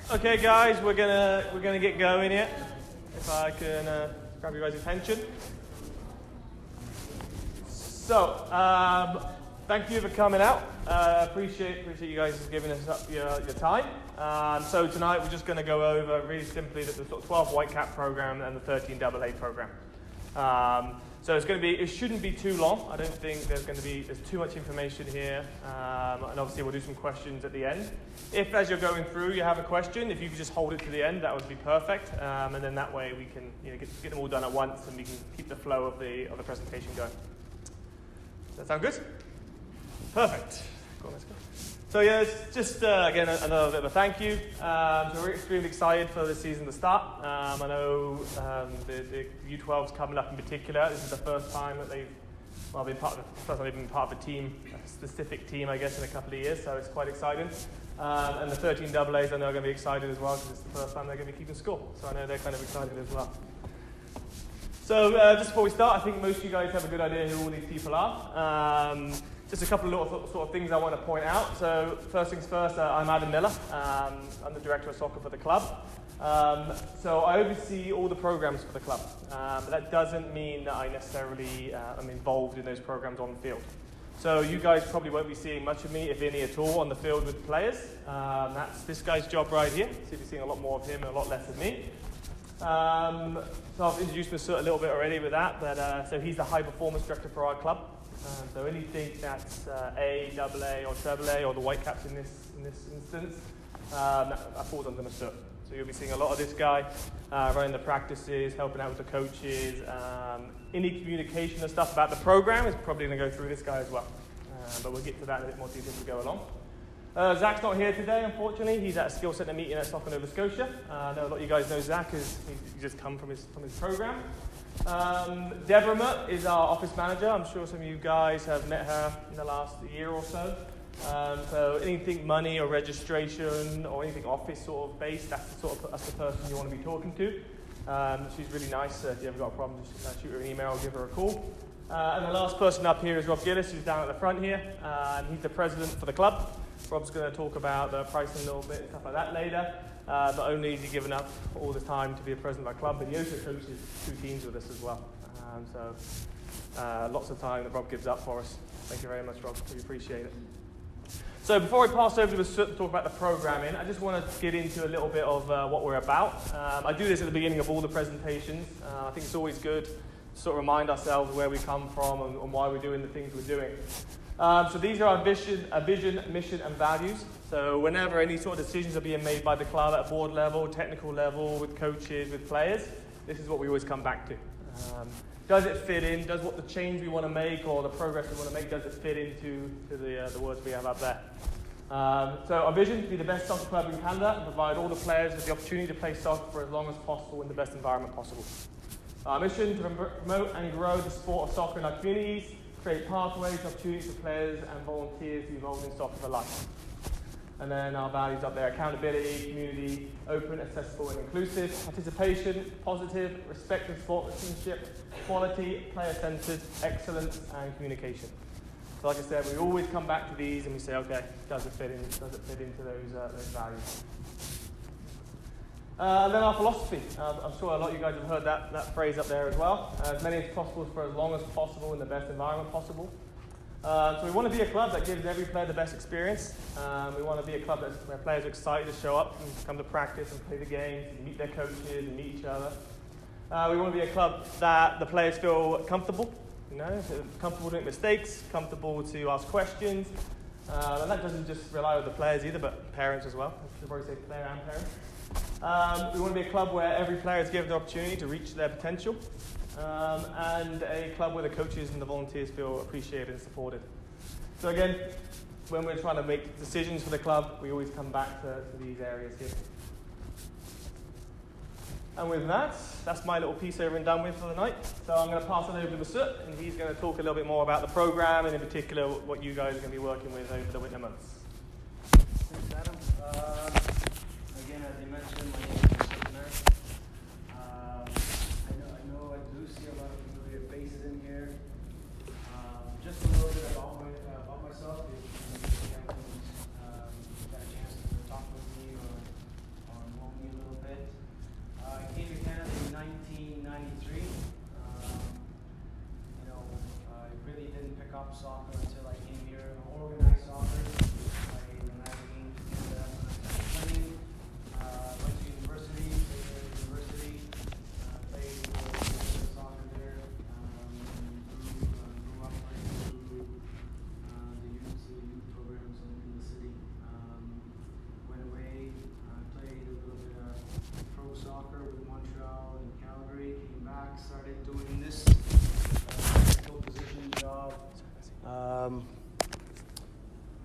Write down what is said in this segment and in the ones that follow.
Okay, guys, we're gonna get going here. If I can grab your guys' attention. So, thank you for coming out. Appreciate you guys giving us up your time. So tonight we're just going to go over really simply the sort of 12 Whitecap program and the 13 AA program. So it shouldn't be too long. I don't think there's too much information here. And obviously we'll do some questions at the end. If as you're going through you have a question, if you could just hold it to the end, that would be perfect. And then that way we can get them all done at once and we can keep the flow of the presentation going. Does that sound good? Perfect. Cool, let's go. So yeah, it's just again another bit of a thank you. So we're extremely excited for this season to start. I know the U12's coming up in particular. This is the first time that they've been part of a team, a specific team, I guess, in a couple of years. So it's quite exciting. And the 13 AAs, I know, are going to be excited as well because it's the first time they're going to be keeping score. So I know they're kind of excited as well. So just before we start, I think most of you guys have a good idea who all these people are. Just a couple of little sort of things I want to point out. So first things first, I'm Adam Miller. I'm the director of soccer for the club. So I oversee all the programs for the club. But that doesn't mean that I necessarily am involved in those programs on the field. So you guys probably won't be seeing much of me, if any at all, on the field with players. That's this guy's job right here. So you'll be seeing a lot more of him and a lot less of me. So I've introduced Masud a little bit already with that, but so he's the high performance director for our club. So anything that's A, AA, or AAA, or the Whitecaps in this instance, that falls under Masud. So you'll be seeing a lot of this guy running the practices, helping out with the coaches. Any communication and stuff about the program is probably going to go through this guy as well. But we'll get to that in a bit more detail as we go along. Zach's not here today, unfortunately. He's at a skill centre meeting at Soccer Nova Scotia. I know a lot of you guys know Zach, as he's just come from his program. Deborah Mutt is our office manager. I'm sure some of you guys have met her in the last year or so. So anything money or registration or anything office sort of based, that's the person you want to be talking to. She's really nice. If you ever got a problem, just shoot her an email or give her a call. And the last person up here is Rob Gillis, who's down at the front here. And he's the president for the club. Rob's going to talk about the pricing a little bit and stuff like that later. Not only is he given up all the time to be a president of our club, but he also coaches 2 teams with us as well. So lots of time that Rob gives up for us. Thank you very much, Rob. We appreciate it. So before I pass over to Masud to talk about the programming, I just want to get into a little bit of what we're about. I do this at the beginning of all the presentations. I think it's always good to sort of remind ourselves where we come from and why we're doing the things we're doing. So these are our vision, mission, and values. So whenever any sort of decisions are being made by the club at board level, technical level, with coaches, with players, this is what we always come back to. Does it fit in? Does what the change we want to make or the progress we want to make, does it fit into the words we have up there? So our vision, to be the best soccer club in Canada and provide all the players with the opportunity to play soccer for as long as possible in the best environment possible. Our mission, to promote and grow the sport of soccer in our communities, create pathways, opportunities for players and volunteers to be involved in soccer for life. And then our values up there: accountability, community, open, accessible, and inclusive, participation, positive, respect and sportsmanship, quality, player-centered, excellence, and communication. So like I said, we always come back to these and we say, okay, does it fit into those values? And then our philosophy. I'm sure a lot of you guys have heard that phrase up there as well. As many as possible for as long as possible in the best environment possible. So we want to be a club that gives every player the best experience. We want to be a club where players are excited to show up and come to practice and play the games, and meet their coaches and meet each other. We want to be a club that the players feel comfortable, comfortable doing mistakes, comfortable to ask questions. And that doesn't just rely on the players either, but parents as well. I should probably say player and parents. We want to be a club where every player is given the opportunity to reach their potential. And a club where the coaches and the volunteers feel appreciated and supported. So again, when we're trying to make decisions for the club, we always come back to these areas here. And with that, that's my little piece over and done with for the night. So I'm going to pass it over to Masud, and he's going to talk a little bit more about the program and in particular what you guys are going to be working with over the winter months. Thanks, Adam. Again, as you mentioned, my name is Masud Nash. I do see a lot of familiar faces in here. Just a little bit about myself. If you haven't got a chance to talk with me or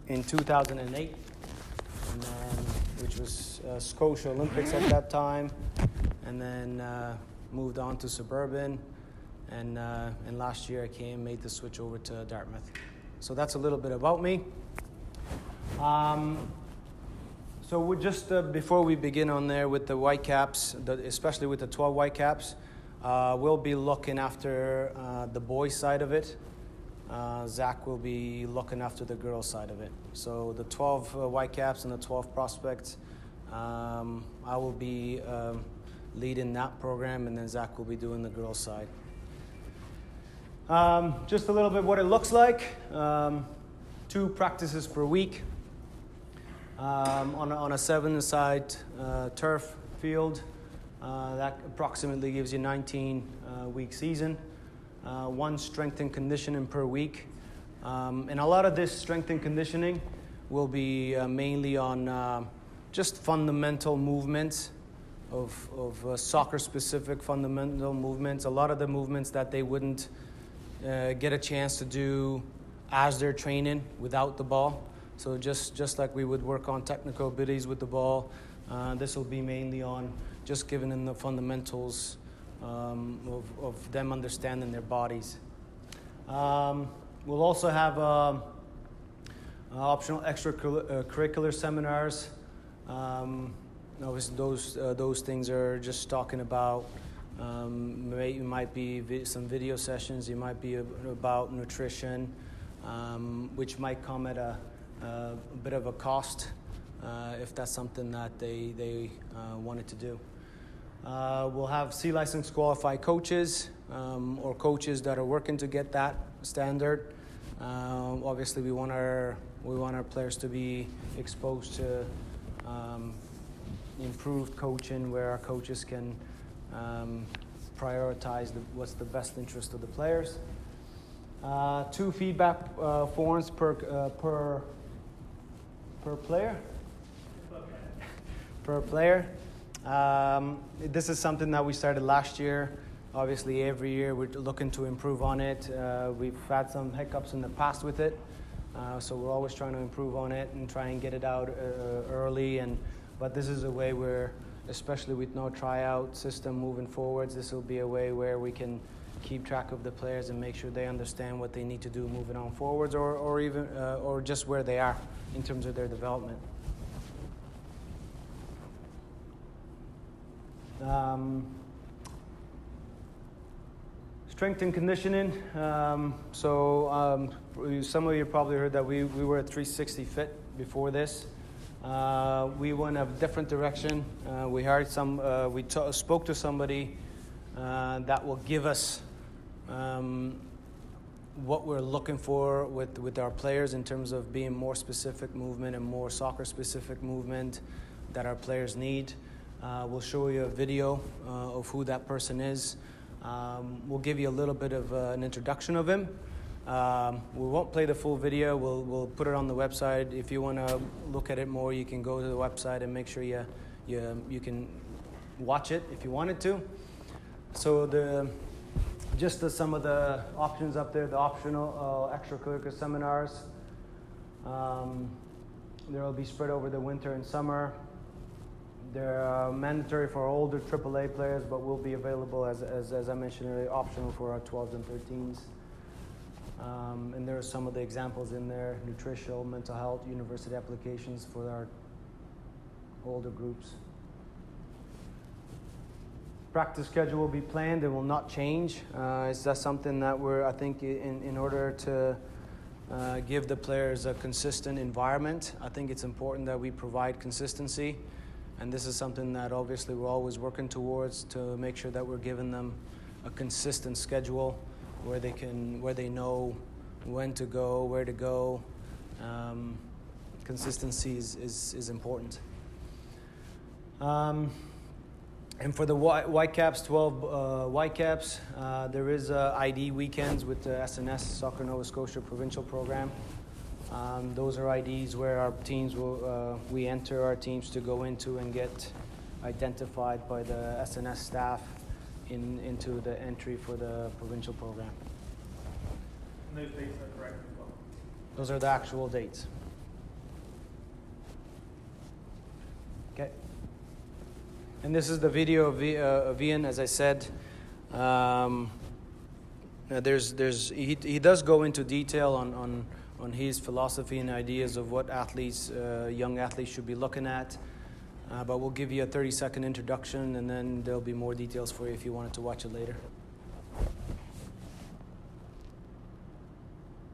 in 2008, and then, which was Scotia Olympics at that time, and then moved on to Suburban, and last year I made the switch over to Dartmouth. So that's a little bit about me. So we just before we begin on there with the Whitecaps, especially with the 12 Whitecaps, we'll be looking after the boys' side of it. Zach will be looking after the girls' side of it. So the 12 Whitecaps and the 12 prospects, I will be leading that program, and then Zach will be doing the girls' side. Just a little bit what it looks like. 2 practices per week. On a 7-side turf field. That approximately gives you 19-week season. 1 strength and conditioning per week. And a lot of this strength and conditioning will be mainly on just fundamental movements of soccer-specific fundamental movements. A lot of the movements that they wouldn't get a chance to do as they're training without the ball. So just like we would work on technical abilities with the ball, this will be mainly on just giving them the fundamentals of them understanding their bodies. We'll also have optional extracurricular seminars. Obviously, those things are just talking about. It might be some video sessions. It might be about nutrition, which might come at a bit of a cost if that's something that they wanted to do. We'll have C-license qualified coaches or coaches that are working to get that standard. Obviously, we want our players to be exposed to improved coaching, where our coaches can prioritize what's the best interest of the players. 2 feedback forms per player. Per player. This is something that we started last year. Obviously, every year we're looking to improve on it. We've had some hiccups in the past with it, so we're always trying to improve on it and try and get it out early. But this is a way where, especially with no tryout system moving forwards, this will be a way where we can keep track of the players and make sure they understand what they need to do moving on forwards, or even or just where they are in terms of their development. Strength and conditioning. Some of you probably heard that we were at 360 Fit before this. We went a different direction. We hired spoke to somebody that will give us what we're looking for with our players in terms of being more specific movement and more soccer-specific movement that our players need. We'll show you a video of who that person is. We'll give you a little bit of an introduction of him. We won't play the full video. We'll put it on the website. If you want to look at it more, you can go to the website and make sure you can watch it if you wanted to. So some of the options up there, the optional extracurricular seminars. There will be spread over the winter and summer. They're mandatory for older AAA players, but will be available, as I mentioned earlier, optional for our 12s and 13s. And there are some of the examples in there: nutritional, mental health, university applications for our older groups. Practice schedule will be planned and will not change. Is that something that I think in order to give the players a consistent environment, I think it's important that we provide consistency. And this is something that obviously we're always working towards, to make sure that we're giving them a consistent schedule where they know when to go, where to go. Consistency is important. And for the Whitecaps, 12 Whitecaps, there is ID weekends with the SNS, Soccer Nova Scotia Provincial Program. Those are IDs where our teams we enter our teams to go into and get identified by the SNS staff into the entry for the provincial program. And those dates are correct as well? Those are the actual dates. And this is the video of Ian, as I said. He does go into detail on his philosophy and ideas of what young athletes should be looking at. But we'll give you a 30-second introduction, and then there'll be more details for you if you wanted to watch it later.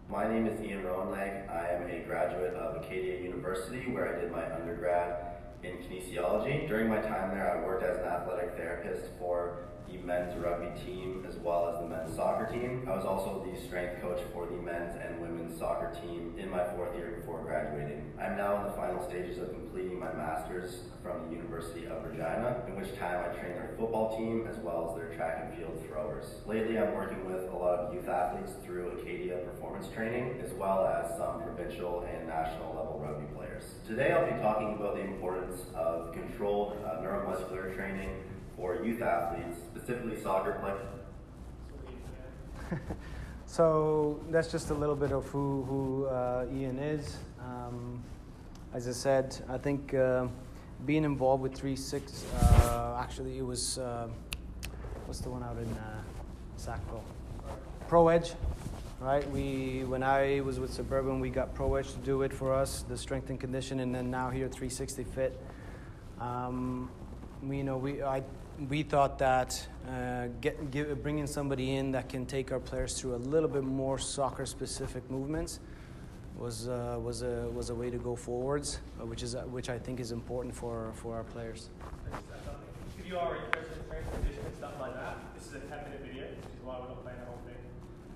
My name is Ian Rowanleg. I am a graduate of Acadia University, where I did my undergrad in kinesiology. During my time there, I worked as an athletic therapist for the men's rugby team as well as the men's soccer team. I was also the strength coach for the men's and women's soccer team in my 4th year before graduating. I'm now in the final stages of completing my master's from the University of Regina, in which time I train their football team as well as their track and field throwers. Lately, I'm working with a lot of youth athletes through Acadia performance training, as well as some provincial and national level rugby players. Today, I'll be talking about the importance of controlled neuromuscular training for youth athletes, specifically soccer players. So that's just a little bit of who Ian is. As I said, I think being involved with 3-6, actually it was, what's the one out in Sackville? Pro Edge, right? When I was with Suburban, we got Pro Edge to do it for us, the strength and condition, and then now here 360 Fit. We thought that bringing somebody in that can take our players through a little bit more soccer-specific movements was a way to go forwards, which I think is important for our players. If you are interested in strength conditioning and stuff like that, this is a 10-minute video, which is why we're not playing the whole thing.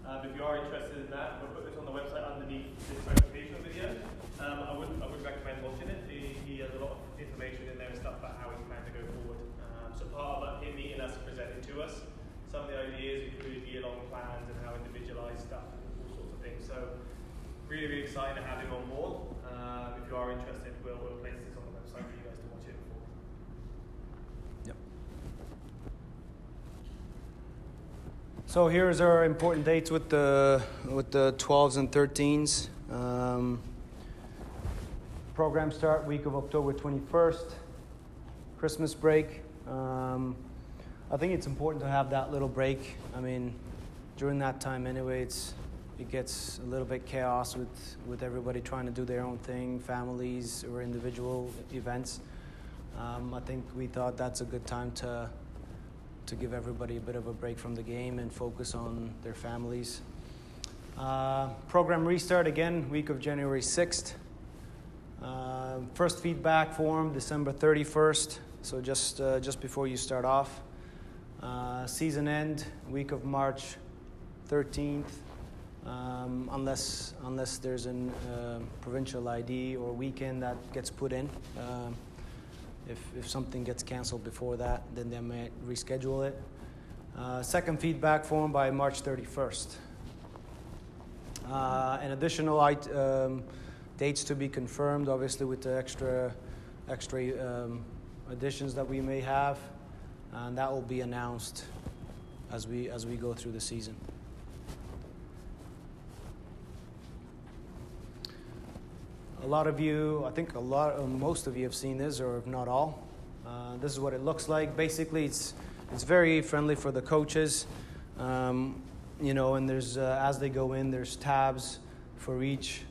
But if you are interested in that, we'll put this on the website underneath this motivational video. I would recommend watching it. He has a lot of information in there and stuff about how he's planning to go forward. So part of him meeting us and presenting to us, some of the ideas include year-long plans and how individualized stuff and all sorts of things. So really, really excited to have him on board. If you are interested, we'll place this on the website for you guys to watch it for. Yep. So here's our important dates with the 12s and 13s. Program start week of October 21st. Christmas break. I think it's important to have that little break. I mean, during that time anyway, it gets a little bit chaos with everybody trying to do their own thing, families or individual events. I think we thought that's a good time to give everybody a bit of a break from the game and focus on their families. Program restart again, week of January 6th. First feedback form, December 31st. So just before you start off. Season end, week of March 13th, unless there's a provincial ID or weekend that gets put in. If something gets canceled before that, then they may reschedule it. Second feedback form by March 31st. An additional dates to be confirmed, obviously with the extra additions that we may have, and that will be announced as we go through the season. A lot of you, I think most of you have seen this, or if not all. This is what it looks like. Basically, it's very friendly for the coaches, and there's as they go in, there's tabs for each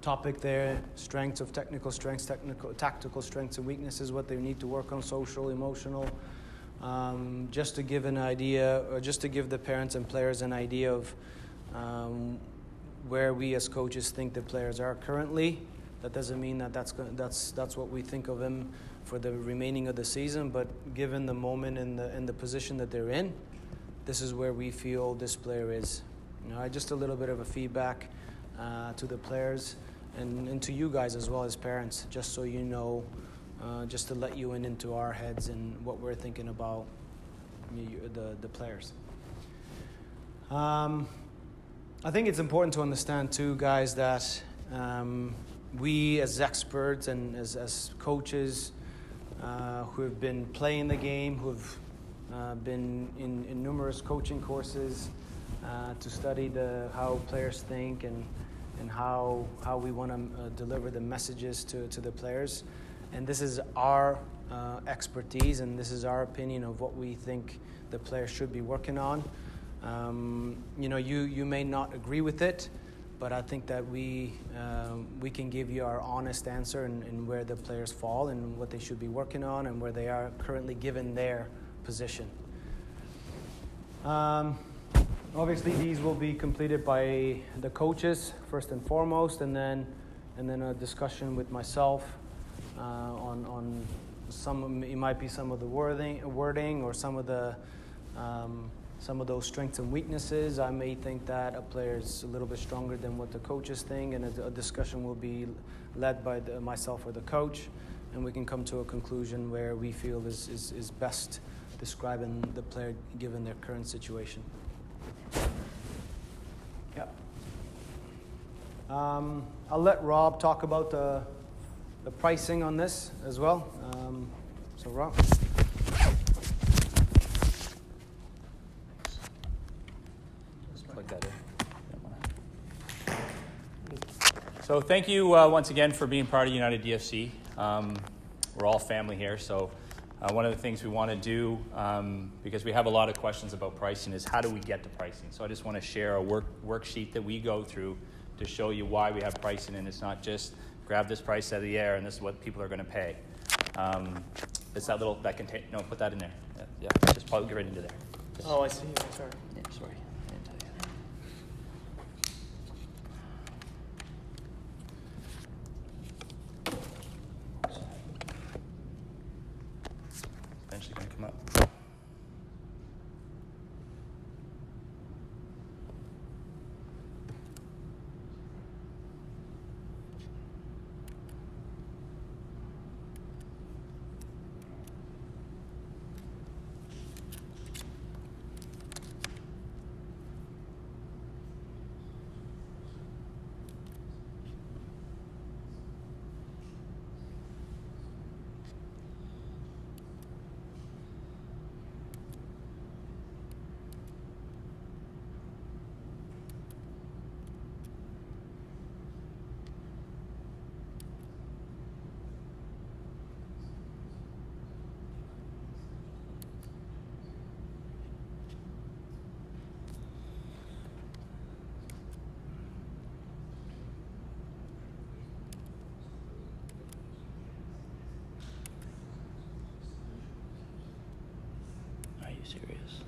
topic there, strengths of technical strengths, tactical strengths and weaknesses, what they need to work on, social, emotional, just to give an idea, or just to give the parents and players an idea of where we as coaches think the players are currently. That doesn't mean that's what we think of them for the remaining of the season, but given the moment and the position that they're in, this is where we feel this player is. Just a little bit of a feedback to the players and to you guys as well as parents, just so you know, just to let you into our heads and what we're thinking about the players. I think it's important to understand too, guys, that we as experts and as coaches who have been playing the game, who have been in numerous coaching courses to study how players think and how we want to deliver the messages to the players. And this is our expertise, and this is our opinion of what we think the players should be working on. You may not agree with it, but I think that we can give you our honest answer in where the players fall and what they should be working on and where they are currently given their position. Obviously, these will be completed by the coaches first and foremost, and then a discussion with myself on some. It might be some of the wording or some of those strengths and weaknesses. I may think that a player is a little bit stronger than what the coaches think, and a discussion will be led by myself or the coach, and we can come to a conclusion where we feel is best describing the player given their current situation. Yeah. I'll let Rob talk about the pricing on this as well. So Rob. Plug that in. So thank you once again for being part of United DFC. We're all family here, so one of the things we want to do, because we have a lot of questions about pricing, is how do we get to pricing? So I just want to share a worksheet that we go through to show you why we have pricing, and it's not just grab this price out of the air and this is what people are going to pay. It's that little, that contain, no, put that in there. Yeah, just plug it right into there. Oh, I see. Sorry. Yeah, sorry, I didn't tell you that. Eventually going to come up. Are you serious?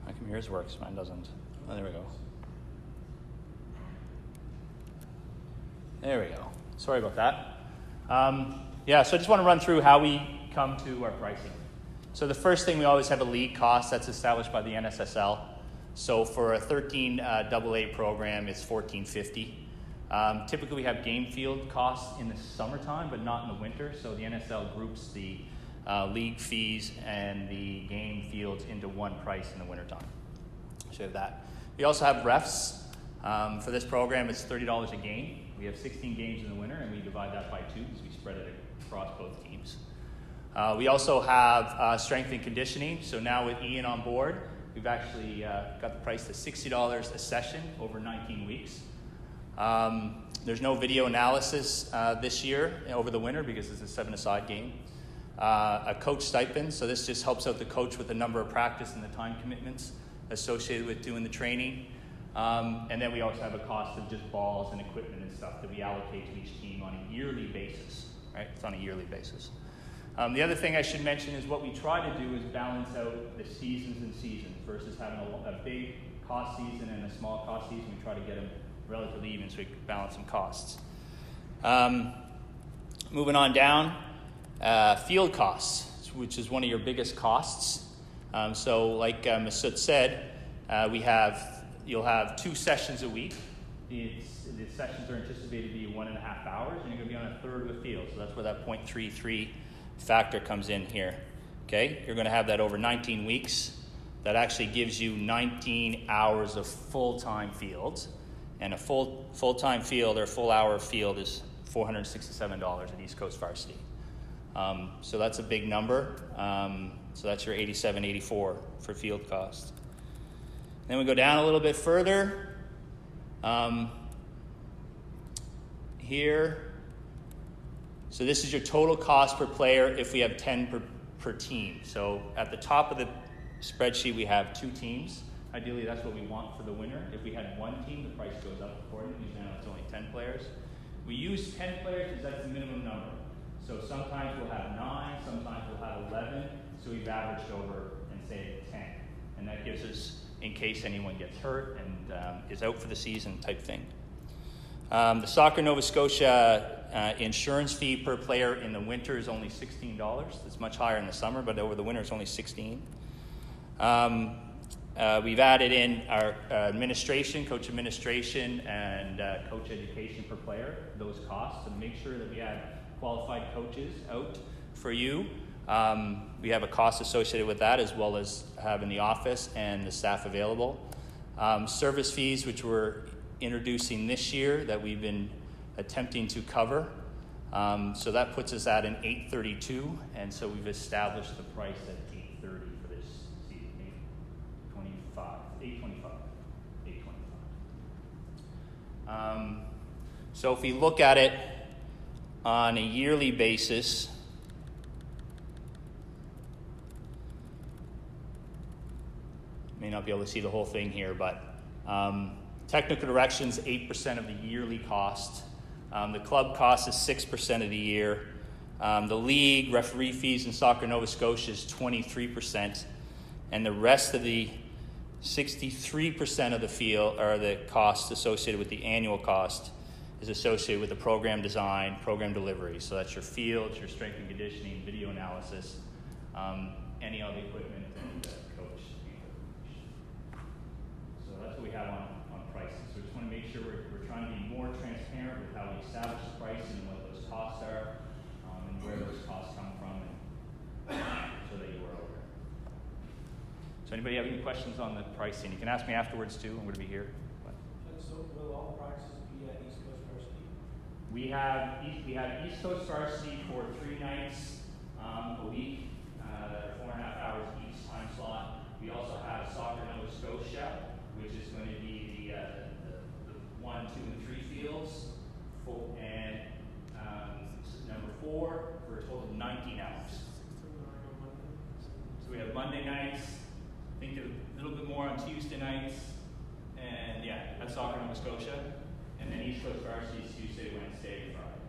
How come yours works, mine doesn't? Oh, there we go. There we go. Sorry about that. So I just want to run through how we come to our pricing. So the first thing, we always have a league cost that's established by the NSSL. So for a 13 AA program, it's $14.50. Typically, we have game field costs in the summertime, but not in the winter. So the NSL groups the league fees and the game fields into one price in the wintertime. So we have that. We also have refs. For this program, it's $30 a game. We have 16 games in the winter, and we divide that by 2 because we spread it across both teams. We also have strength and conditioning. So now with Ian on board, we've actually got the price to $60 a session over 19 weeks. There's no video analysis this year over the winter because it's a 7-a-side game. A coach stipend, so this just helps out the coach with the number of practice and the time commitments associated with doing the training. And then we also have a cost of just balls and equipment and stuff that we allocate to each team on a yearly basis, right? It's on a yearly basis. The other thing I should mention is what we try to do is balance out the seasons and seasons versus having a big cost season and a small cost season. We try to get them relatively even so we can balance some costs. Moving on down, field costs, which is one of your biggest costs. So like Masood said, you'll have 2 sessions a week. The sessions are anticipated to be 1.5 hours, and you're going to be on a third of a field. So that's where that 0.33 factor comes in here. Okay, you're going to have that over 19 weeks. That actually gives you 19 hours of full-time fields, and a full-time field or full hour field is $467 at East Coast Varsity. So that's a big number. So that's your $87.84 for field cost. Then we go down a little bit further. Here, so this is your total cost per player if we have 10 per team. So at the top of the spreadsheet, we have 2 teams. Ideally, that's what we want for the winner. If we had 1 team, the price goes up accordingly. Now it's only 10 players. We use 10 players because that's the minimum number. So sometimes we'll have 9, sometimes we'll have 11. So we've averaged over and say 10. And that gives us, in case anyone gets hurt and is out for the season type thing. The Soccer Nova Scotia insurance fee per player in the winter is only $16. It's much higher in the summer, but over the winter it's only $16. We've added in our administration, coach administration, and coach education per player, those costs, to make sure that we have qualified coaches out for you. We have a cost associated with that, as well as having the office and the staff available. Service fees, which we're introducing this year, that we've been attempting to cover. So that puts us at an $832, and so we've established the price at $830 for this season. $825. So if we look at it on a yearly basis, may not be able to see the whole thing here, but technical directions, 8% of the yearly cost. The club cost is 6% of the year. The league, referee fees in Soccer Nova Scotia is 23%. And the rest of the 63% of the field, or the cost associated with the annual cost, is associated with the program design, program delivery. So that's your fields, your strength and conditioning, video analysis, any other equipment, and coach. So that's what we have on pricing. So we just want to make sure we're trying to be more transparent with how we establish the price and what those costs are, and where those costs come from, and so that you are aware. So anybody have any questions on the pricing? You can ask me afterwards too. I'm going to be here. So will all prices be at East Coast Varsity? We have East Coast Varsity for 3 nights a week, 4.5 hours each time slot. We also have Soccer Nova Scotia, which is going to be the 1, 2, and 3 fields, and number 4 for a total of 19 hours. So we have Monday nights, I think a little bit more on Tuesday nights, and yeah, that's Soccer Nova Scotia, and then East Coast Varsity is Tuesday, Wednesday, and Friday.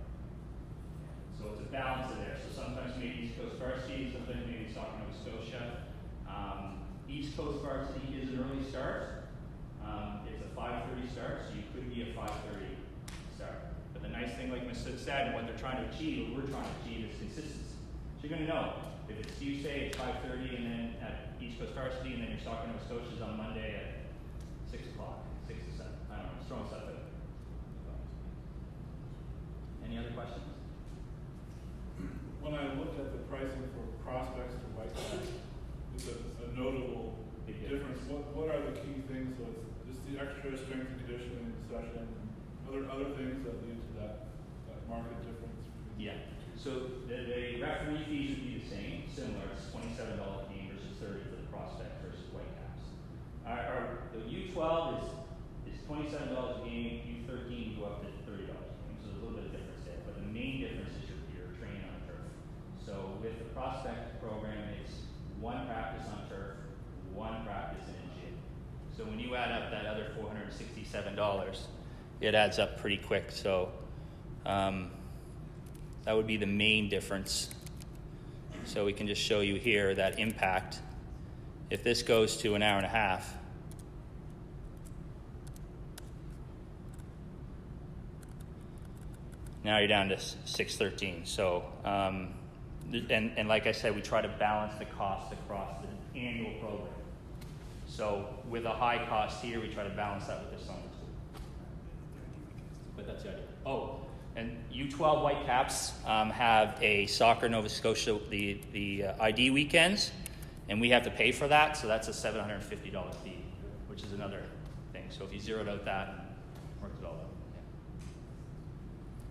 So it's a balance in there. So sometimes maybe East Coast Varsity, sometimes maybe Soccer Nova Scotia. East Coast Varsity is an early start. It's a 5:30 start, so you could be a 5:30 start. But the nice thing, like Ms. said, and what they're trying to achieve, what we're trying to achieve, is consistency. So you're going to know if it's Tuesday at 5:30, and then at East Coast Varsity, and then your Soccer Nova Scotia is on Monday at 6 o'clock, 6 to 7. I don't know, just throwing stuff out. Any other questions? When I looked at the pricing for prospects to Whitecaps, it's a notable difference. What are the key things? So it's just the extra strength and conditioning session, and other things that lead to that market difference. Yeah. So the referee fees would be the same, similar. It's $27 a game versus $30 for the prospect versus Whitecaps. The U12 is $27 a game. U13 go up to $30 a game. So there's a little bit of difference there. But the main difference is your training on turf. So with the prospect program, it's 1 practice on turf, 1 practice in a gym. So when you add up that other $467, it adds up pretty quick. So that would be the main difference. So we can just show you here that impact. If this goes to an hour and a half, now you're down to $613. So, and like I said, we try to balance the cost across the annual program. So with a high cost here, we try to balance that with the summer too. But that's the idea. Oh, and U12 Whitecaps have a Soccer Nova Scotia, the ID weekends, and we have to pay for that, so that's a $750 fee, which is another thing. So if you zeroed out that, works it all out. Yeah.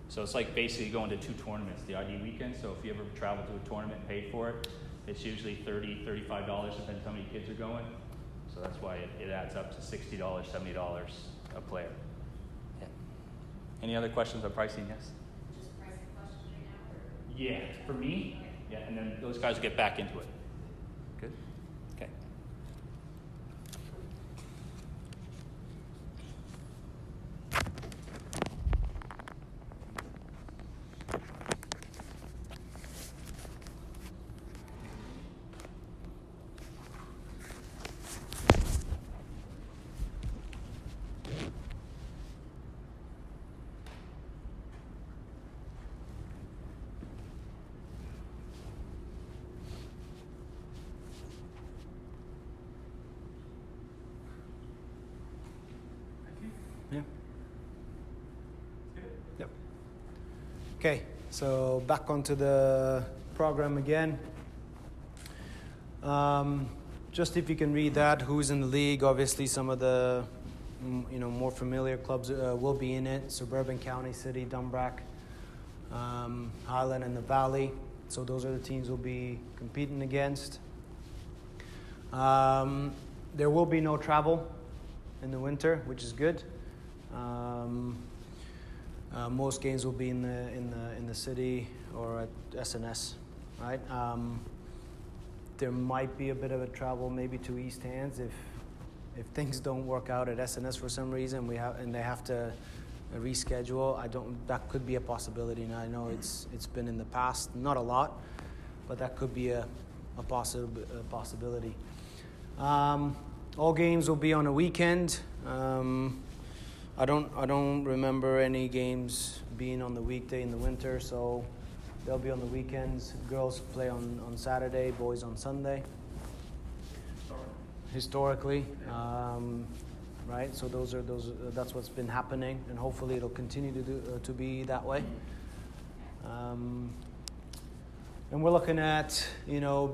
So it's like basically going to 2 tournaments, the ID weekend. So if you ever travel to a tournament and paid for it, It's usually $30, $35, depends how many kids are going. So that's why it adds up to $60, $70 a player. Yeah. Any other questions on pricing? Yes? Just pricing questions right now? Or? Yeah, for me, yeah, and then those guys will get back into it. Good? Okay. Yeah. Yep. Okay, so back onto the program again. Just if you can read that, who's in the league? Obviously, some of the more familiar clubs will be in it. Suburban, County, City, Dumbrack, Highland, and the Valley. So those are the teams we'll be competing against. There will be no travel in the winter, which is good. Most games will be in the city or at SNS, right? There might be a bit of a travel maybe to East Hands if things don't work out at SNS for some reason. They have to reschedule. That could be a possibility. And I know it's been in the past, not a lot, but that could be a possibility. All games will be on a weekend. I don't remember any games being on the weekday in the winter, so they'll be on the weekends. Girls play on Saturday, boys on Sunday. Historically, right? So that's what's been happening, and hopefully it'll continue to be that way. And we're looking at,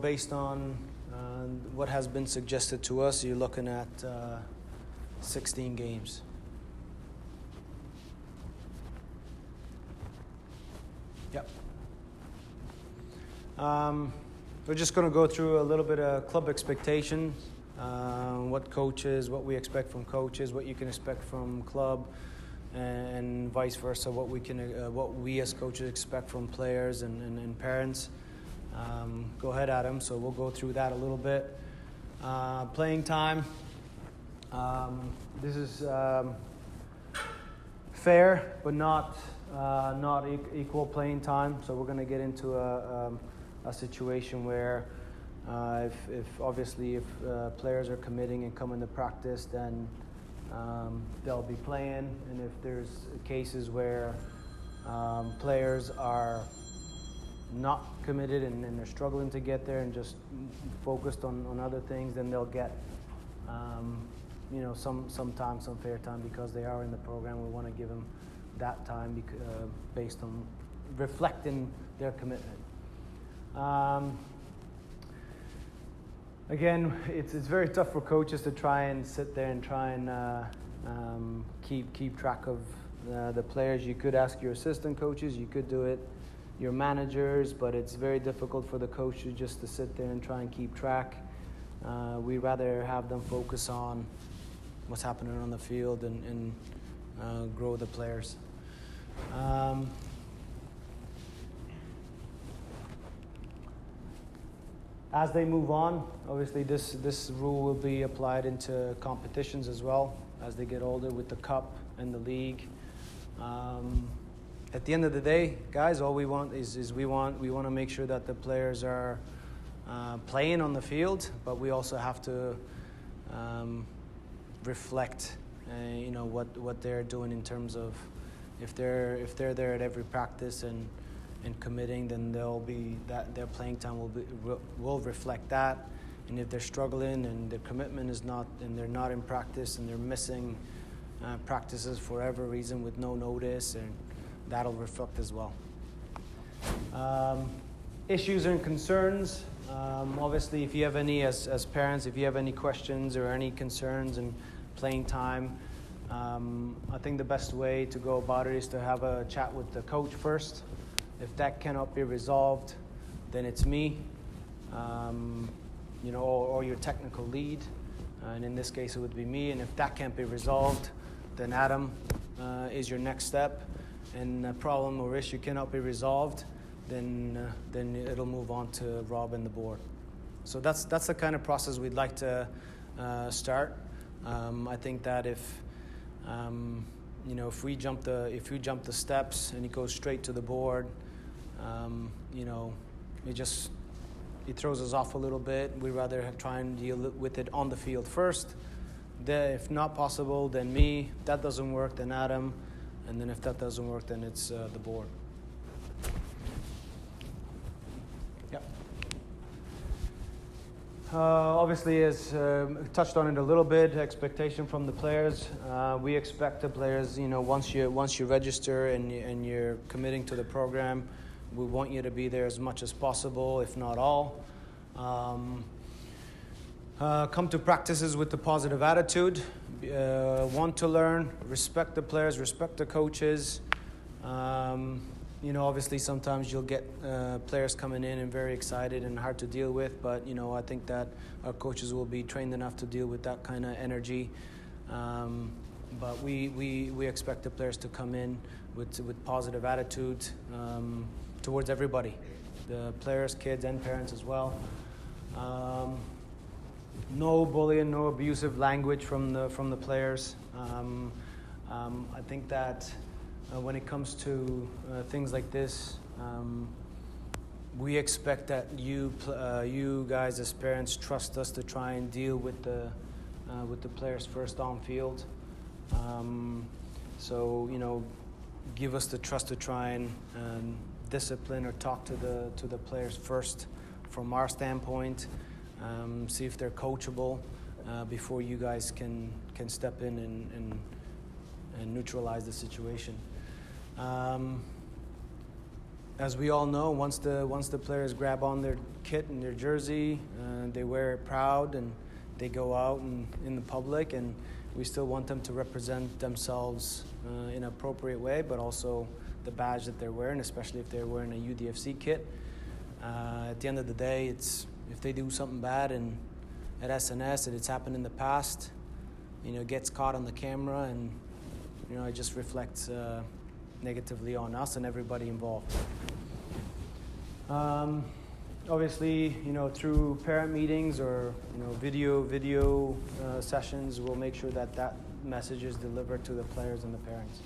based on what has been suggested to us, you're looking at 16 games. Yep. We're just going to go through a little bit of club expectations, what we expect from coaches, what you can expect from club, and vice versa, what we as coaches expect from players and parents. Go ahead, Adam. So we'll go through that a little bit. Playing time. This is fair, but not equal playing time. So we're going to get into a situation where if players are committing and coming to practice, then they'll be playing. And if there's cases where players are not committed and they're struggling to get there and just focused on other things, then they'll get some time, some fair time, because they are in the program. We want to give them that time based on reflecting their commitment. Again, it's very tough for coaches to try and sit there and try and keep track of the players. You could ask your assistant coaches, you could do it your managers, but it's very difficult for the coaches just to sit there and try and keep track. We rather have them focus on what's happening on the field and grow the players. As they move on, obviously this rule will be applied into competitions as well as they get older with the cup and the league. At the end of the day, guys, all we want is we want to make sure that the players are playing on the field, but we also have to reflect, what they're doing in terms of if they're there at every practice and committing, then their playing time will reflect that. And if they're struggling and their commitment is not, and they're not in practice and they're missing practices for whatever reason with no notice, and that'll reflect as well. Issues and concerns. Obviously, if you have any, as parents, if you have any questions or any concerns in playing time, I think the best way to go about it is to have a chat with the coach first. If that cannot be resolved, then it's me. or your technical lead. And in this case, it would be me. And if that can't be resolved, then Adam is your next step. And a problem or issue cannot be resolved, then it'll move on to Rob and the board. So that's the kind of process we'd like to start. I think that if we jump the steps and it goes straight to the board, it throws us off a little bit. We'd rather try and deal with it on the field first. If not possible, then me. If that doesn't work, then Adam. And then if that doesn't work, then it's the board. Yep. Obviously, as touched on it a little bit, expectation from the players. We expect the players, once you register and you're committing to the program, we want you to be there as much as possible, if not all. Come to practices with the positive attitude. Want to learn, respect the players, respect the coaches. Obviously sometimes you'll get players coming in and very excited and hard to deal with, but I think that our coaches will be trained enough to deal with that kind of energy. But we expect the players to come in with positive attitude towards everybody, the players, kids, and parents as well. No bullying, no abusive language from the players. I think that when it comes to things like this, we expect that you guys as parents trust us to try and deal with the players first on field. Give us the trust to try and discipline or talk to the players first from our standpoint. See if they're coachable before you guys can step in and neutralize the situation. As we all know, once the players grab on their kit and their jersey, they wear it proud and they go out in the public, and we still want them to represent themselves in an appropriate way, but also the badge that they're wearing, especially if they're wearing a UDFC kit. At the end of the day, if they do something bad at SNS, and it's happened in the past, it gets caught on the camera, and it just reflects negatively on us and everybody involved. Obviously, through parent meetings or video sessions, we'll make sure that message is delivered to the players and the parents.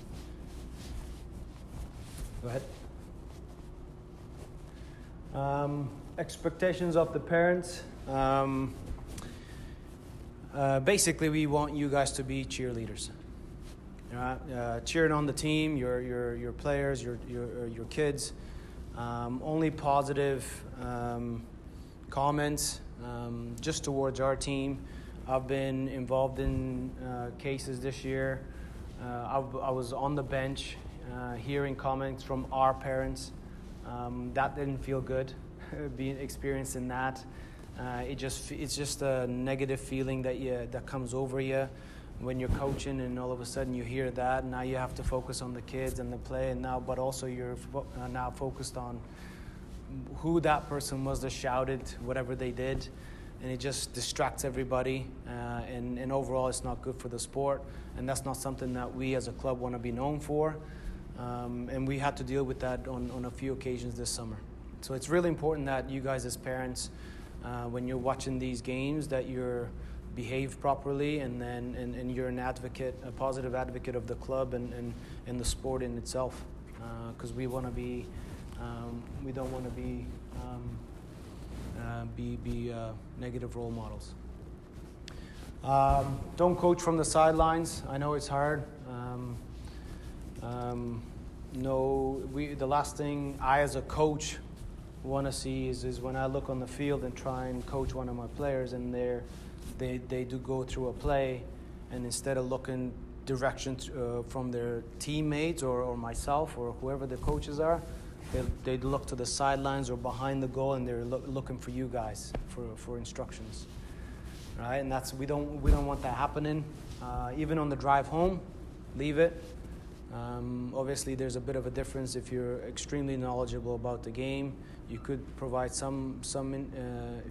Go ahead. Expectations of the parents. Basically, we want you guys to be cheerleaders. Cheering on the team, your players, your kids. Only positive comments just towards our team. I've been involved in cases this year. I was on the bench hearing comments from our parents. That didn't feel good, being experiencing that. It's just a negative feeling that comes over you when you're coaching, and all of a sudden you hear that. Now you have to focus on the kids and the play, but also you're now focused on who that person was that shouted whatever they did, and it just distracts everybody. And overall, it's not good for the sport, and that's not something that we as a club want to be known for. And we had to deal with that on a few occasions this summer. So it's really important that you guys as parents, when you're watching these games, that you're behave properly, and you're an advocate, a positive advocate of the club and the sport in itself, because we want to be, we don't want to be negative role models. Don't coach from the sidelines. I know it's hard. The last thing I as a coach want to see is when I look on the field and try and coach one of my players, and they do go through a play, and instead of looking direction from their teammates or myself or whoever the coaches are, they look to the sidelines or behind the goal, and they're looking for you guys for instructions, right? And we don't want that happening. Even on the drive home, leave it. Obviously, there's a bit of a difference if you're extremely knowledgeable about the game. you could provide some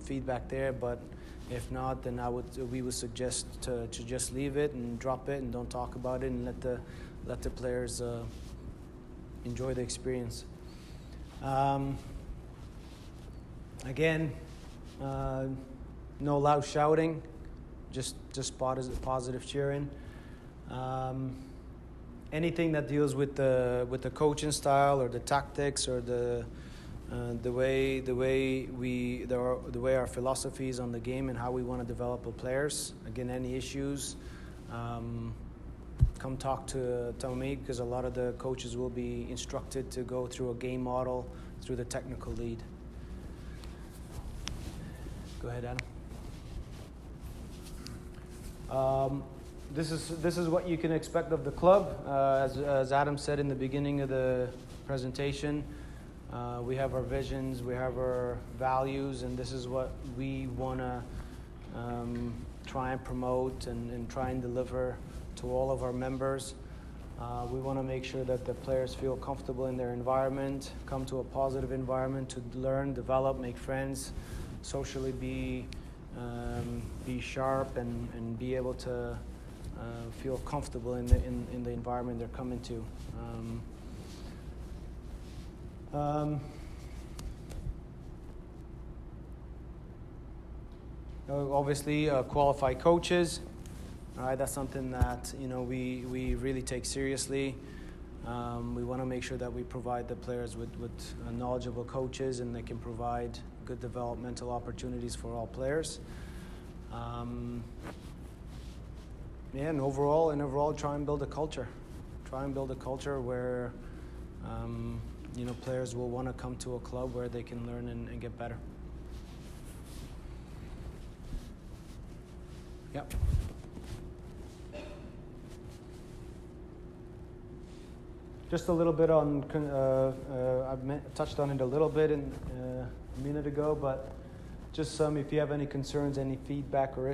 feedback there, but if not, then we would suggest to just leave it and drop it and don't talk about it and let the players enjoy the experience. Again, no loud shouting, just positive cheering. Anything that deals with the coaching style or the tactics or the way our philosophies on the game and how we want to develop our players. Again, any issues, come talk to me, because a lot of the coaches will be instructed to go through a game model through the technical lead. Go ahead, Adam. This is what you can expect of the club. As Adam said in the beginning of the presentation, we have our visions, we have our values, and this is what we want to try and promote and try and deliver to all of our members. We want to make sure that the players feel comfortable in their environment, come to a positive environment to learn, develop, make friends, socially be sharp and be able to feel comfortable in the environment they're coming to. Obviously, qualified coaches. All right, that's something that we really take seriously. We want to make sure that we provide the players with knowledgeable coaches, and they can provide good developmental opportunities for all players. And overall, try and build a culture. Try and build a culture where players will want to come to a club where they can learn and get better. Yep. Just a little bit on, I've touched on it a little bit a minute ago, but just if you have any concerns, any feedback or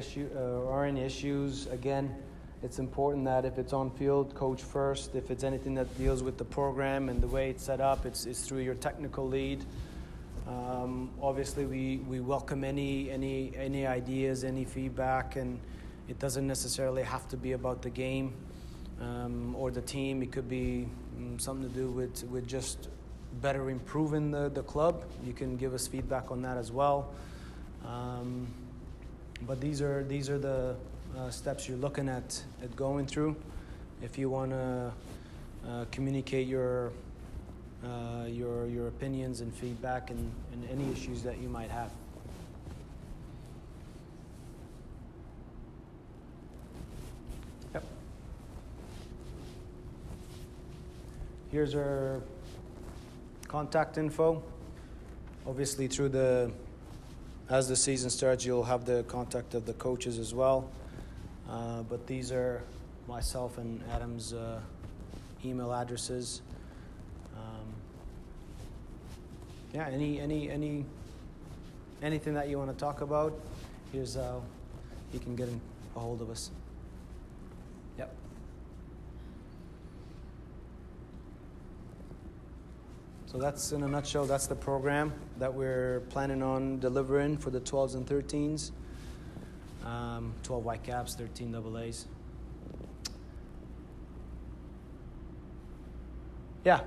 any issues, again, it's important that if it's on field, coach first. If it's anything that deals with the program and the way it's set up, it's through your technical lead. Obviously, we welcome any ideas, any feedback, and it doesn't necessarily have to be about the game or the team. It could be something to do with just better improving the club. You can give us feedback on that as well. But these are the steps you're looking at going through if you want to communicate your opinions and feedback and any issues that you might have. Yep. Here's our contact info. Obviously, as the season starts, you'll have the contact of the coaches as well. But these are myself and Adam's email addresses. Anything that you want to talk about, here's how you can get a hold of us. Yep. So that's, in a nutshell, that's the program that we're planning on delivering for the 12s and 13s. 12 Whitecaps, 13 AA's. Yeah.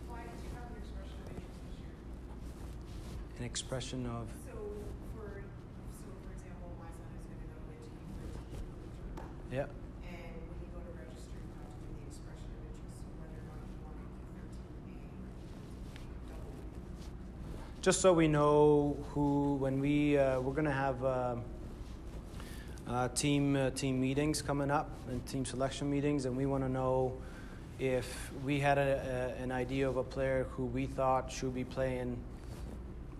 Why did you have an expression of interest this year? An expression of. So for example, my son is going to go into U13. Yeah. And when you go to register, you have to do the expression of interest, whether or not you want U13A double. Just so we know who, when we're going to have team meetings coming up and team selection meetings, and we want to know if we had an idea of a player who we thought should be playing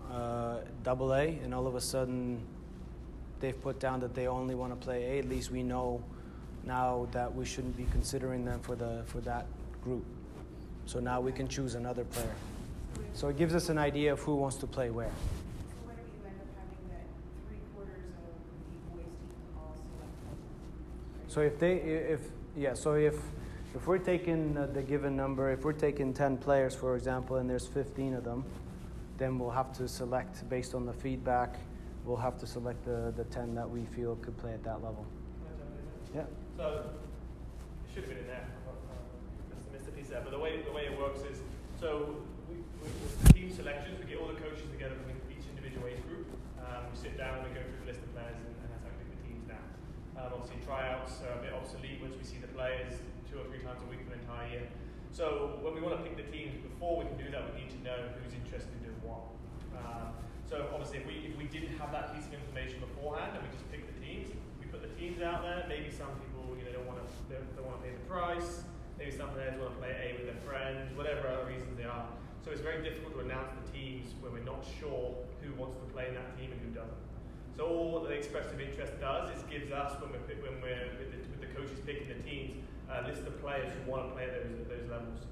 AA, and all of a sudden they've put down that they only want to play A. At least we know now that we shouldn't be considering them for that group. So now we can choose another player. So it gives us an idea of who wants to play where. So what if you end up having that 3/4 of the boys team all selected? So if we're taking the given number, if we're taking 10 players, for example, and there's 15 of them, then we'll have to select based on the feedback. We'll have to select the 10 that we feel could play at that level. Yeah. So it should have been in there. Missed a piece there. But the way it works is, so with team selections, we get all the coaches together from each individual age group. We sit down and we go through the list of players, and that's how we pick the teams down. Obviously, tryouts are a bit obsolete once we see the players 2 or 3 times a week for an entire year. So when we want to pick the teams, before we can do that, we need to know who's interested in doing what. So obviously, if we didn't have that piece of information beforehand and we just picked the teams, we put the teams out there. Maybe some people don't want to pay the price. Maybe some players want to play A with their friends, whatever other reasons they are. So it's very difficult to announce the teams when we're not sure who wants to play in that team and who doesn't. So all the expressive interest does is gives us, when we're with the coaches picking the teams, a list of players who want to play at those levels.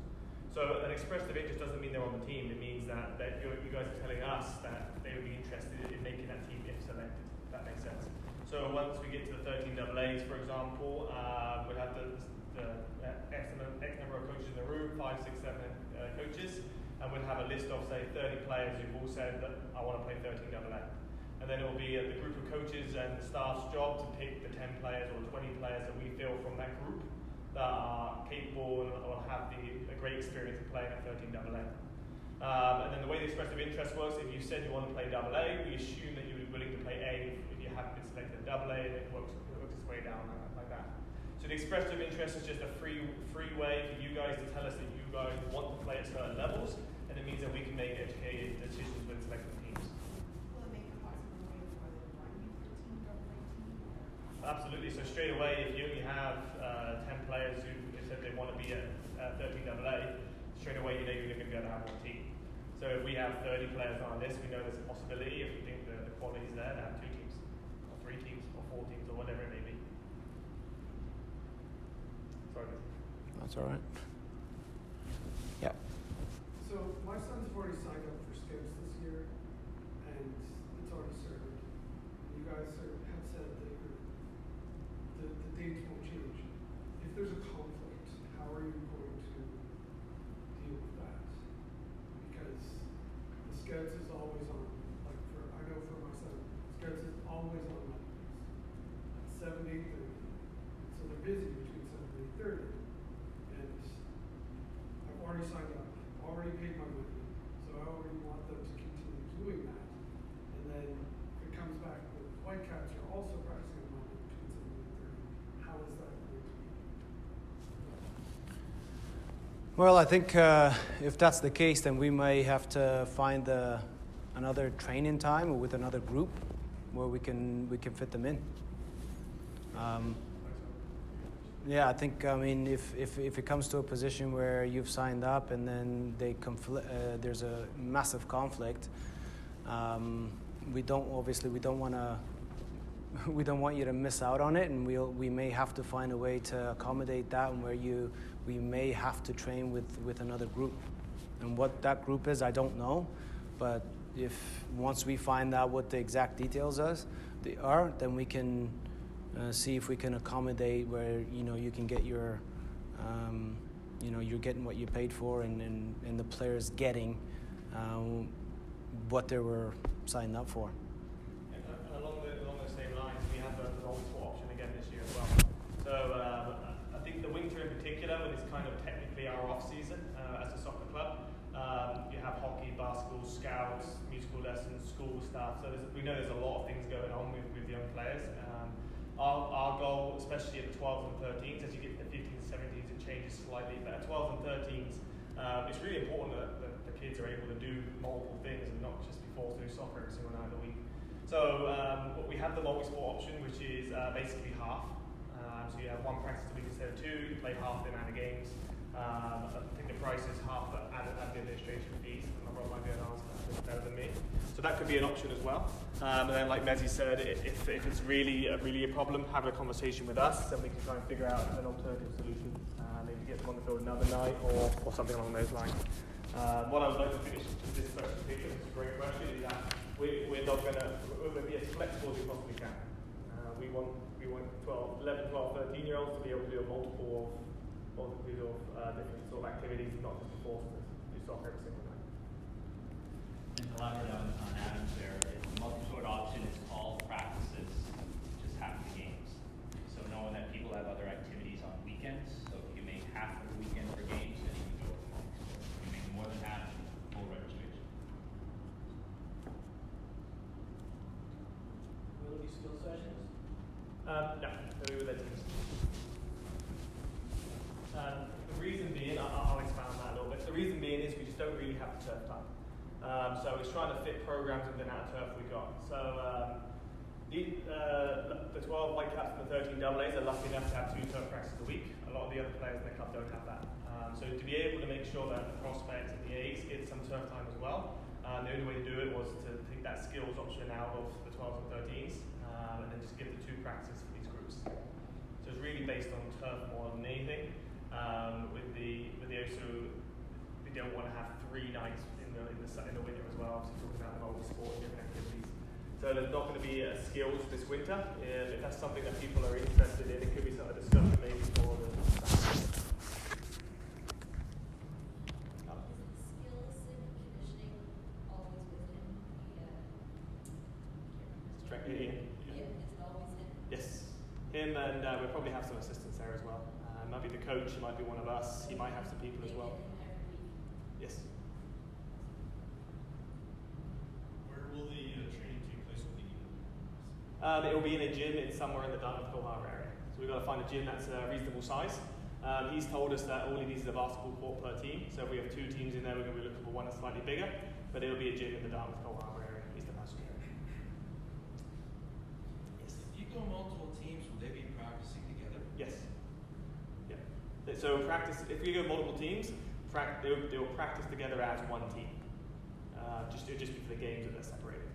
So an expressive interest doesn't mean they're on the team. It means that you guys are telling us that they would be interested in making that team if selected. If that makes sense. So once we get to the 13 AA's, for example, we'll have the X number of coaches in the room, 5, 6, 7 coaches, and we'll have a list of, say, 30 players who've all said that I want to play 13 AA. And then it will be the group of coaches and the staff's job to pick the 10 players or the 20 players that we feel from that group that are capable and will have a great experience of playing at 13 AA. And then the way the expressive interest works, if you said you want to play AA, we assume that you would be willing to play A if you haven't been selected AA, and it works its way down like that. So the expressive interest is just a free way for you guys to tell us that you guys want to play at certain levels, and it means that we can make educated decisions when selecting teams. Will it make it possible for them to run U13 team? Absolutely. So straight away, if you only have 10 players who said they want to be at 13 AA, straight away you know you're going to be able to have one team. So if we have 30 players on our list, we know there's a possibility, if we think the quality is there, to have 2 teams, or 3 teams, or 4 teams, or whatever it may be. Sorry. That's all right. Yeah. So my son's already signed up for Scouts this year, and it's already started. You guys have said that the dates won't change. If there's a conflict, how are you going to deal with that? Because the Scouts is always on. I know for my son, Scouts is always on Mondays at 7, 8:30. So they're busy between 7 and 8:30, and I've already signed up. Already paid my money, so I already want them to continue doing that. And then if it comes back with Whitecaps, you're also practicing on Monday between 7 and 8:30. How is that going to be? Well, I think if that's the case, then we may have to find another training time with another group where we can fit them in. Yeah, I think, if it comes to a position where you've signed up and then there's a massive conflict, we don't want you to miss out on it, and we may have to find a way to accommodate that, and where we may have to train with another group. And what that group is, I don't know, but once we find out what the exact details are, then we can see if we can accommodate where you can get your you're getting what you paid for, and the players getting what they were signed up for. And along those same lines, we have the multi-sport option again this year as well. So I think the winter in particular, when it's kind of technically our off season as a soccer club, you have hockey, basketball, scouts, musical lessons, school stuff. So we know there's a lot of things going on with young players. Our goal, especially at the 12s and 13s, as you get to the 15s and 17s, it changes slightly. But at 12s and 13s, it's really important that the kids are able to do multiple things and not just be forced to do soccer every single night of the week. So we have the multi-sport option, which is basically half. So you have 1 practice a week instead of 2. You play half the amount of games. I think the price is half at the administration fees. My brother might be able to answer that better than me. So that could be an option as well. And then, like Mezzi said, if it's really a problem, have a conversation with us, and we can try and figure out an alternative solution. Maybe get them on the field another night or something along those lines. What I would like to finish with this question, Peter, it's a great question, is that we're not going to be as flexible as we possibly can. We want 11, 12, 13-year-olds to be able to do a multiple of different sort of activities, not just be forced to do soccer every single night. and to elaborate on Adam's there, the multi-sport option is all practices, just half the games. So knowing that people have other activities on weekends, so if you make half of the weekend for games, then you can go with multi-sport. If you make more than half, full registration. Will there be skill sessions? No, we were there teams. The reason being, I'll expand that a little bit. The reason being is we just don't really have the turf time. So it's trying to fit programs within that turf we got. So the 12 Whitecaps and the 13 AAs are lucky enough to have 2 turf practices a week. A lot of the other players in the club don't have that. So to be able to make sure that the prospects and the A's get some turf time as well, the only way to do it was to take that skills option out of the 12s and 13s and then just give the 2 practices for these groups. So it's really based on turf more than anything. With the OSU, we don't want to have 3 nights in the winter as well. Obviously talking about the multi-sport and different activities. So there's not going to be skills this winter. If that's something that people are interested in, it could be something discussion maybe for the. Skills and conditioning always within the Ian. it's always in. Yes, him, and we'll probably have some assistants there as well. Might be the coach, he might be one of us, he might have some people as well. Yes. Where will the training take place with the It will be in a gym somewhere in the Dartmouth Harbor area. So we've got to find a gym that's a reasonable size. He's told us that all he needs is a basketball court per team. So if we have 2 teams in there, we're going to be looking for one that's slightly bigger. But it'll be a gym in the Dartmouth Harbor area, East of Manchester area. Yes. If you go multiple teams, will they be practicing together? Yes. Yeah. So practice. If we go multiple teams, they will practice together as one team. It'll just be for the games that they're separated.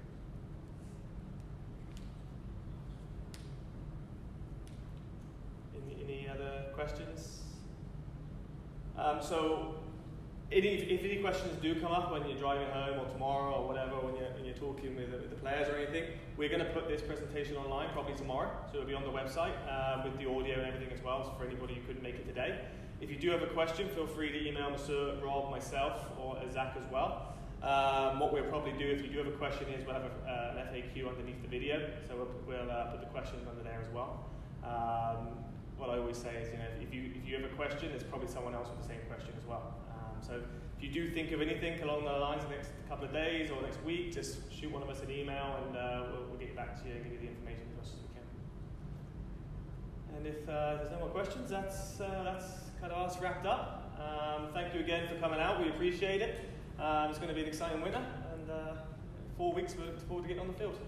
Any other questions? If any questions do come up when you're driving home or tomorrow or whatever, when you're talking with the players or anything, we're going to put this presentation online probably tomorrow, so it'll be on the website with the audio and everything as well, so for anybody who couldn't make it today. If you do have a question, feel free to email Monsieur, Rob, myself, or Zach as well. What we'll probably do, if you do have a question, is we'll have an FAQ underneath the video, so we'll put the questions under there as well. What I always say is, if you have a question, there's probably someone else with the same question as well. So if you do think of anything along the lines of the next couple of days or next week, just shoot one of us an email and we'll get back to you and give you the information as much as we can. And if there's no more questions, that's kind of us wrapped up. Thank you again for coming out. We appreciate it. It's going to be an exciting winter, and 4 weeks we look forward to getting on the field.